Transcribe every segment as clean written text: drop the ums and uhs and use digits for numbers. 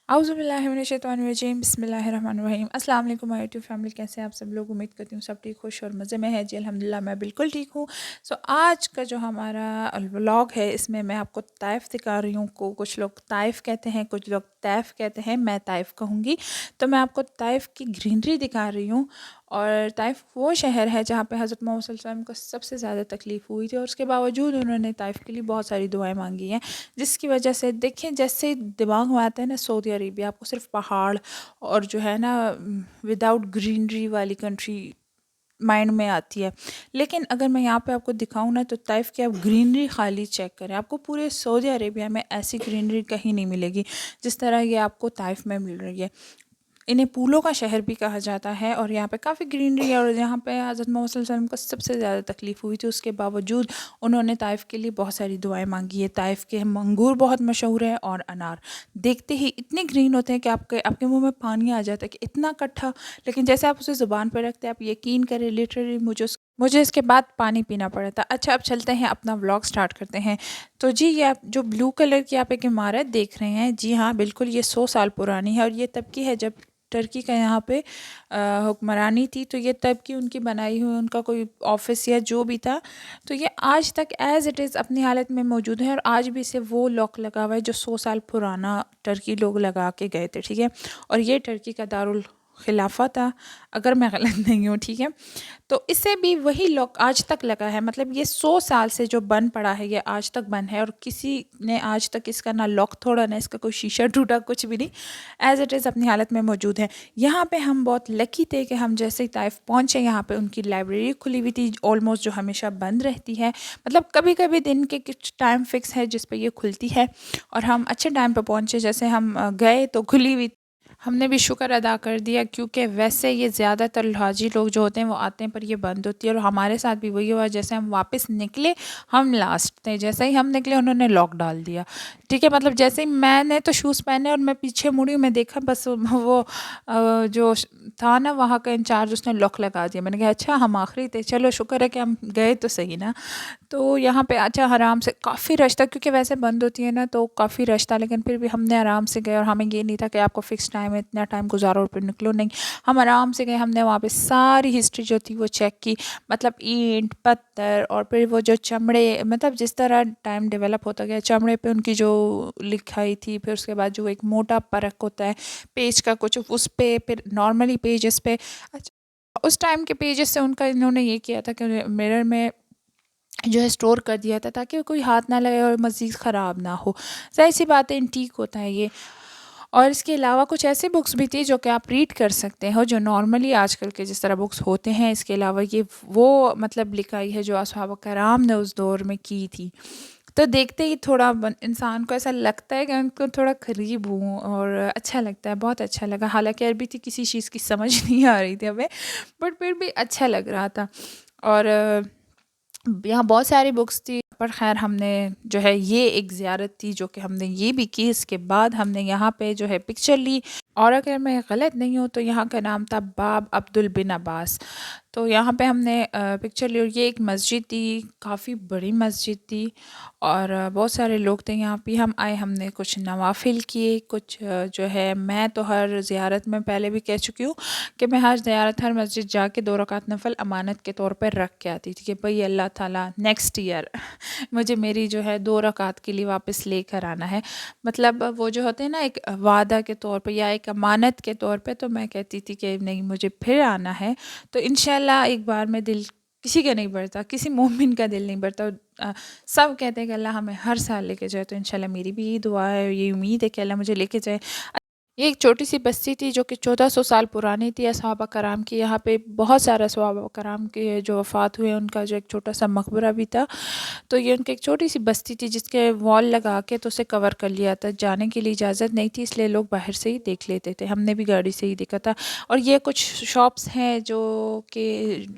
اعوذ باللہ من الشیطان الرجیم بسم اللہ الرحمن الرحیم۔ السلام علیکم مائی یوٹیوب فیملی، کیسے ہیں آپ سب لوگ؟ امید کرتی ہوں سب ٹھیک، خوش اور مزے میں ہے جی۔ الحمدللہ میں بالکل ٹھیک ہوں۔ آج کا جو ہمارا ولاگ ہے اس میں آپ کو طائف دکھا رہی ہوں۔ کچھ لوگ طائف کہتے ہیں، کچھ لوگ طیف کہتے ہیں، میں طائف کہوں گی۔ تو میں آپ کو طائف کی گرینری دکھا رہی ہوں، اور طائف وہ شہر ہے جہاں پہ حضرت محمد صلی اللہ علیہ وسلم کو سب سے زیادہ تکلیف ہوئی تھی، اور اس کے باوجود انہوں نے طائف کے لیے بہت ساری دعائیں مانگی ہیں، جس کی وجہ سے دیکھیں جیسے دماغ میں آتا ہے نا سعودی عربیہ، آپ کو صرف پہاڑ اور جو ہے نا وداؤٹ گرینری والی کنٹری مائنڈ میں آتی ہے۔ لیکن اگر میں یہاں پہ آپ کو دکھاؤں نا، تو طائف کی آپ گرینری خالی چیک کریں، آپ کو پورے سعودی عربیہ میں ایسی گرینری کہیں نہیں ملے گی جس طرح یہ آپ کو طائف میں مل رہی ہے۔ انہیں پھولوں کا شہر بھی کہا جاتا ہے، اور یہاں پہ کافی گرینری ہے، اور یہاں پہ حضرت محمد صلی اللہ علیہ وسلم کو سب سے زیادہ تکلیف ہوئی تھی، اس کے باوجود انہوں نے طائف کے لیے بہت ساری دعائیں مانگی ہے۔ طائف کے انگور بہت مشہور ہے، اور انار دیکھتے ہی اتنے گرین ہوتے ہیں کہ آپ کے منہ میں پانی آ جاتا ہے کہ اتنا کٹھا، لیکن جیسے آپ اسے زبان پہ رکھتے ہیں، آپ یقین کریں لٹرلی مجھے اس کے بعد پانی پینا پڑا تھا۔ اچھا، اب چلتے ہیں اپنا ولاگ سٹارٹ کرتے ہیں۔ تو جی، یہ آپ جو بلو کلر کی آپ ایک عمارت دیکھ رہے ہیں، جی ہاں بالکل یہ 100 سال پرانی ہے، اور یہ تب کی ہے جب ٹرکی کا یہاں پہ حکمرانی تھی، تو یہ تب کی ان کی بنائی ہوئی ان کا کوئی آفس یا جو بھی تھا، تو یہ آج تک ایز اٹ از اپنی حالت میں موجود ہے، اور آج بھی اسے وہ لاک لگا ہوا ہے جو 100 سال پرانا ٹرکی لوگ لگا کے گئے تھے، ٹھیک ہے۔ اور یہ ٹرکی کا دارالخلافہ تھا، اگر میں غلط نہیں ہوں، ٹھیک ہے۔ تو اسے بھی وہی لاک آج تک لگا ہے، مطلب یہ 100 سال سے جو بن پڑا ہے یہ آج تک بند ہے، اور کسی نے آج تک اس کا نہ لاک توڑا، نہ اس کا کوئی شیشہ ٹوٹا، کچھ بھی نہیں، ایز اٹ از اپنی حالت میں موجود ہے۔ یہاں پہ ہم بہت لکی تھے کہ ہم جیسے ہی طائف پہنچے، یہاں پہ ان کی لائبریری کھلی ہوئی تھی آلموسٹ، جو ہمیشہ بند رہتی ہے، مطلب کبھی کبھی دن کے کچھ ٹائم فکس ہے جس پہ یہ کھلتی ہے، اور ہم اچھے ٹائم پہ پہنچے، جیسے ہم گئے تو کھلی ہوئی۔ ہم نے بھی شکر ادا کر دیا، کیونکہ ویسے یہ زیادہ تر حاجی لوگ جو ہوتے ہیں وہ آتے ہیں پر یہ بند ہوتی ہے، اور ہمارے ساتھ بھی وہی ہوا۔ جیسے ہم واپس نکلے، ہم لاسٹ تھے، جیسے ہی ہم نکلے انہوں نے لاک ڈال دیا، ٹھیک ہے۔ مطلب جیسے ہی میں نے تو شوز پہنے اور میں پیچھے مڑی، میں دیکھا بس وہ جو تھا نا وہاں کا انچارج، اس نے لاک لگا دیا۔ میں نے کہا اچھا ہم آخری تھے، چلو شکر ہے کہ ہم گئے تو صحیح نا۔ تو یہاں پہ اچھا آرام سے، کافی رش تھا کیونکہ ویسے بند ہوتی ہے نا تو کافی رش تھا، لیکن پھر بھی ہم نے آرام سے گئے، اور ہمیں یہ نہیں تھا کہ آپ کو فکس ٹائم ہے اتنا ٹائم گزارو اور پھر نکلو، نہیں، ہم آرام سے گئے۔ ہم نے وہاں پہ ساری ہسٹری جو تھی وہ چیک کی، مطلب اینٹ پتھر، اور پھر وہ جو چمڑے، مطلب جس طرح ٹائم ڈیولپ ہوتا گیا، چمڑے پہ ان کی جو لکھائی تھی، پھر اس کے بعد جو ایک موٹا پرک ہوتا ہے پیج کا کچھ، اس پہ پھر نارملی پیجز پہ، اچھا اس ٹائم کے پیجز سے ان کا انہوں نے یہ کیا تھا کہ میرر میں جو ہے اسٹور کر دیا تھا تاکہ کوئی ہاتھ نہ لگے اور مزید خراب نہ ہو۔ ظاہر سی بات ہے انٹیک ہوتا ہے یہ۔ اور اس کے علاوہ کچھ ایسے بکس بھی تھی جو کہ آپ ریڈ کر سکتے ہو، جو نارملی آج کل کے جس طرح بکس ہوتے ہیں۔ اس کے علاوہ یہ وہ مطلب لکھائی ہے جو اصحاب کرام نے اس دور میں کی تھی، تو دیکھتے ہی تھوڑا انسان کو ایسا لگتا ہے کہ ان کو تھوڑا قریب ہوں، اور اچھا لگتا ہے، بہت اچھا لگا۔ حالانکہ عربی تھی، کسی چیز کی سمجھ نہیں آ رہی تھی ہمیں، بٹ پھر بھی اچھا لگ رہا تھا۔ اور یہاں بہت ساری بکس تھی، پر خیر ہم نے جو ہے یہ ایک زیارت تھی جو کہ ہم نے یہ بھی کی۔ اس کے بعد ہم نے یہاں پہ جو ہے پکچر لی، اور اگر میں غلط نہیں ہوں تو یہاں کا نام تھا باب عبدالبن عباس، تو یہاں پہ ہم نے پکچر لی، اور یہ ایک مسجد تھی، کافی بڑی مسجد تھی، اور بہت سارے لوگ تھے یہاں پہ۔ ہم آئے، ہم نے کچھ نوافل کیے، کچھ جو ہے میں تو ہر زیارت میں پہلے بھی کہہ چکی ہوں کہ میں ہر زیارت، ہر مسجد جا کے 2 رکعت نفل امانت کے طور پر رکھ کے آتی تھی کہ بھئی اللہ تعالیٰ نیکسٹ ایئر مجھے میری جو ہے 2 رکعت کے لیے واپس لے کر آنا ہے، مطلب وہ جو ہوتے ہیں نا ایک وعدہ کے طور پہ یا ایک امانت کے طور پہ، تو میں کہتی تھی کہ نہیں مجھے پھر آنا ہے، تو انشاءاللہ ایک بار میں دل کسی کا نہیں بڑھتا، کسی مومن کا دل نہیں بڑھتا، سب کہتے ہیں کہ اللہ ہمیں ہر سال لے کے جائے، تو انشاءاللہ میری بھی یہی دعا ہے، یہ امید ہے کہ اللہ مجھے لے کے جائے۔ یہ ایک چھوٹی سی بستی تھی جو کہ 1400 سال پرانی تھی، صحابہ کرام کی، یہاں پہ بہت سارا صحابہ کرام کے جو وفات ہوئے ان کا جو ایک چھوٹا سا مقبرہ بھی تھا، تو یہ ان کی ایک چھوٹی سی بستی تھی جس کے وال لگا کے تو اسے کور کر لیا تھا، جانے کے لیے اجازت نہیں تھی، اس لیے لوگ باہر سے ہی دیکھ لیتے تھے، ہم نے بھی گاڑی سے ہی دیکھا تھا۔ اور یہ کچھ شاپس ہیں جو کہ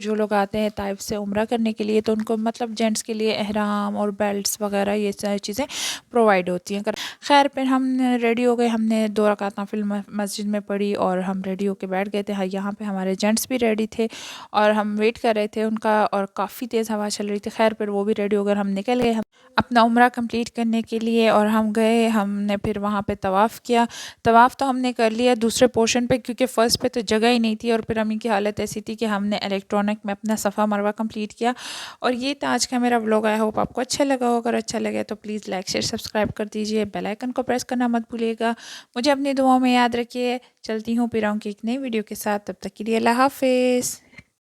جو لوگ آتے ہیں طائف سے عمرہ کرنے کے لیے، تو ان کو مطلب جینٹس کے لیے احرام اور بیلٹس وغیرہ یہ ساری چیزیں پرووائڈ ہوتی ہیں۔ خیر پھر ہم ریڈی ہو گئے، ہم نے 2 رکعت نوافل مسجد میں پڑھی اور ہم ریڈی ہو کے بیٹھ گئے تھے. یہاں پہ ہمارے جینٹس بھی ریڈی تھے اور ہم ویٹ کر رہے تھے ان کا, اور کافی تیز ہوا چل رہی تھی. خیر پھر وہ بھی ریڈی ہو کر ہم نکل گئے اپنا عمرہ کمپلیٹ کرنے کے لیے, اور ہم گئے. ہم نے پھر وہاں پہ طواف کیا. طواف تو ہم نے کر لیا دوسرے پورشن پہ, کیونکہ فرسٹ پہ تو جگہ ہی نہیں تھی, اور پھر امی کی حالت ایسی تھی کہ ہم نے الیکٹرانک میں اپنا صفا مروہ کمپلیٹ کیا. اور یہ تھا آج کا میرا ولاگ. آئی ہوپ آپ کو اچھا لگا ہو. اگر اچھا لگے تو پلیز لائک شیئر سبسکرائب کر دیجیے, بیل آئیکن کو پریس کرنا مت بھولیے گا. مجھے اپنی دعاؤں میں یاد رکھیے. چلتی ہوں پھر آؤں گی ایک نئی ویڈیو کے ساتھ. تب تک کے لیے اللہ حافظ.